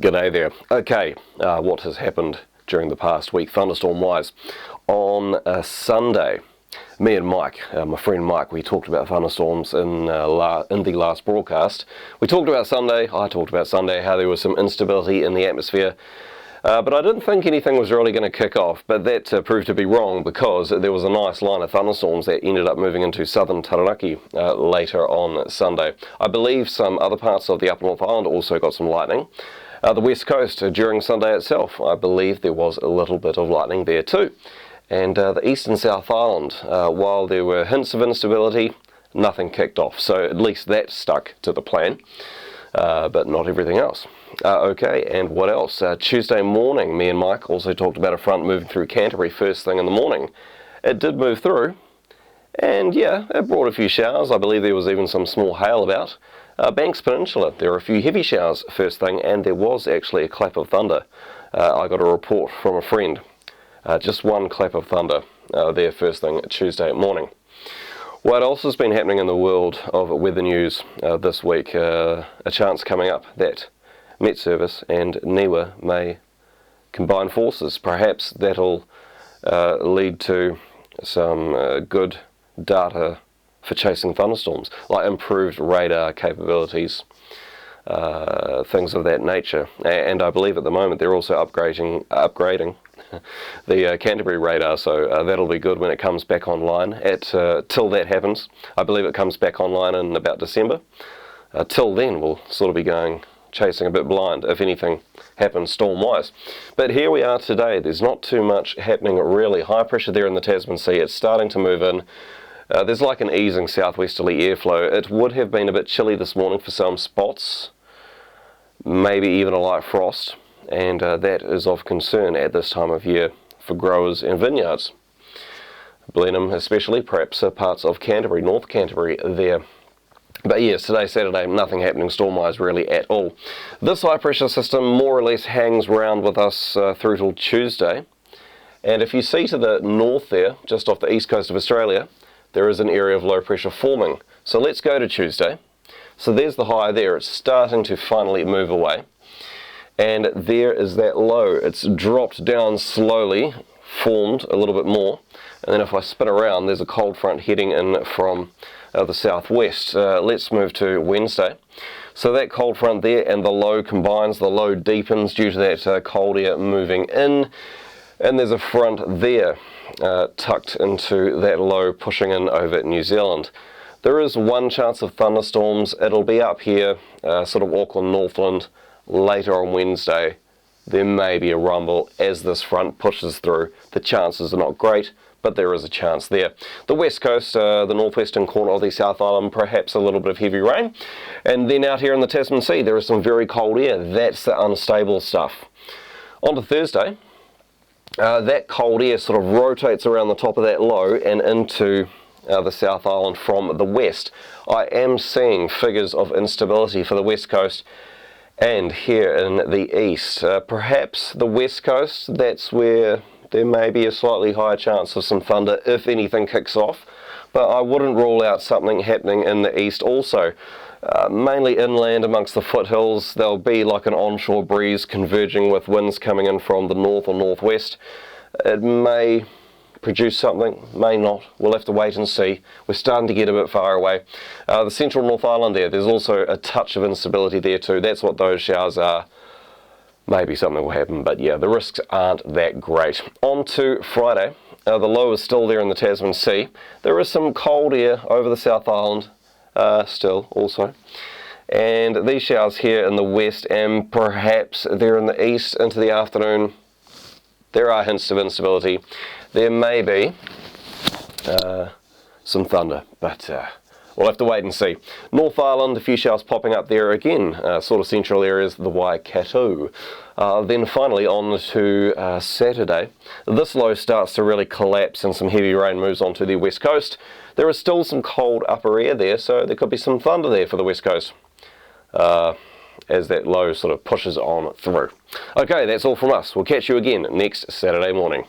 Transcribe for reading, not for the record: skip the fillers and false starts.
G'day there. Okay, what has happened during the past week thunderstorm-wise? On Sunday, me and Mike, my friend Mike, we talked about thunderstorms in the last broadcast. We talked about Sunday, I talked about Sunday, how there was some instability in the atmosphere. But I didn't think anything was really going to kick off, but that proved to be wrong because there was a nice line of thunderstorms that ended up moving into southern Taranaki later on Sunday. I believe some other parts of the Upper North Island also got some lightning. The west coast during Sunday itself, I believe there was a little bit of lightning there too. And the east and south island, while there were hints of instability, nothing kicked off. So at least that stuck to the plan, but not everything else. Okay, and what else? Tuesday morning, me and Mike also talked about a front moving through Canterbury first thing in the morning. It did move through, and yeah, it brought a few showers. I believe there was even some small hail about. Banks Peninsula, there were a few heavy showers first thing, and there was actually a clap of thunder. I got a report from a friend. Just one clap of thunder there first thing Tuesday morning. What else has been happening in the world of weather news this week? A chance coming up that Metservice and NIWA may combine forces. Perhaps that'll lead to some good data for chasing thunderstorms, like improved radar capabilities, things of that nature. And I believe at the moment they're also upgrading the Canterbury radar, so that'll be good when it comes back online. Till that happens, I believe it comes back online in about December. Till then, we'll sort of be chasing a bit blind if anything happens storm-wise. But here we are today. There's not too much happening really. High pressure there in the Tasman Sea. It's starting to move in. There's like an easing southwesterly airflow. It would have been a bit chilly this morning for some spots, maybe even a light frost, and that is of concern at this time of year for growers and vineyards. Blenheim especially, perhaps parts of Canterbury, North Canterbury there. But yes, today, Saturday, nothing happening storm-wise really at all. This high pressure system more or less hangs around with us through till Tuesday. And if you see to the north there, just off the east coast of Australia, there is an area of low pressure forming. So let's go to Tuesday. So there's the high there. It's starting to finally move away. And there is that low. It's dropped down slowly, formed a little bit more. And then if I spin around, there's a cold front heading in from the southwest. Let's move to Wednesday. So that cold front there and the low combines, the low deepens due to that cold air moving in. And there's a front there tucked into that low pushing in over New Zealand. There is one chance of thunderstorms. It'll be up here, sort of Auckland, Northland, later on Wednesday. There may be a rumble as this front pushes through. The chances are not great, but there is a chance there. The west coast, the northwestern corner of the South Island, perhaps a little bit of heavy rain. And then out here in the Tasman Sea, there is some very cold air. That's the unstable stuff. On to Thursday. That cold air sort of rotates around the top of that low and into the South Island from the west. I am seeing figures of instability for the west coast and here in the east. Perhaps the west coast, that's where there may be a slightly higher chance of some thunder if anything kicks off. But I wouldn't rule out something happening in the east also. Mainly inland amongst the foothills, there'll be like an onshore breeze converging with winds coming in from the north or northwest. It may produce something, may not. We'll have to wait and see. We're starting to get a bit far away. The central North Island there's also a touch of instability there too. That's what those showers are. Maybe something will happen, but yeah, the risks aren't that great. On to Friday. The low is still there in the Tasman Sea. There is some cold air over the South Island. Still also, and these showers here in the west and perhaps there in the east into the afternoon, there are hints of instability. There may be some thunder, but we'll have to wait and see. North Island, a few showers popping up there again, sort of central areas, the Waikato. Then finally on to Saturday, this low starts to really collapse and some heavy rain moves onto the west coast. There is still some cold upper air there, so there could be some thunder there for the west coast as that low sort of pushes on through. Okay, that's all from us. We'll catch you again next Saturday morning.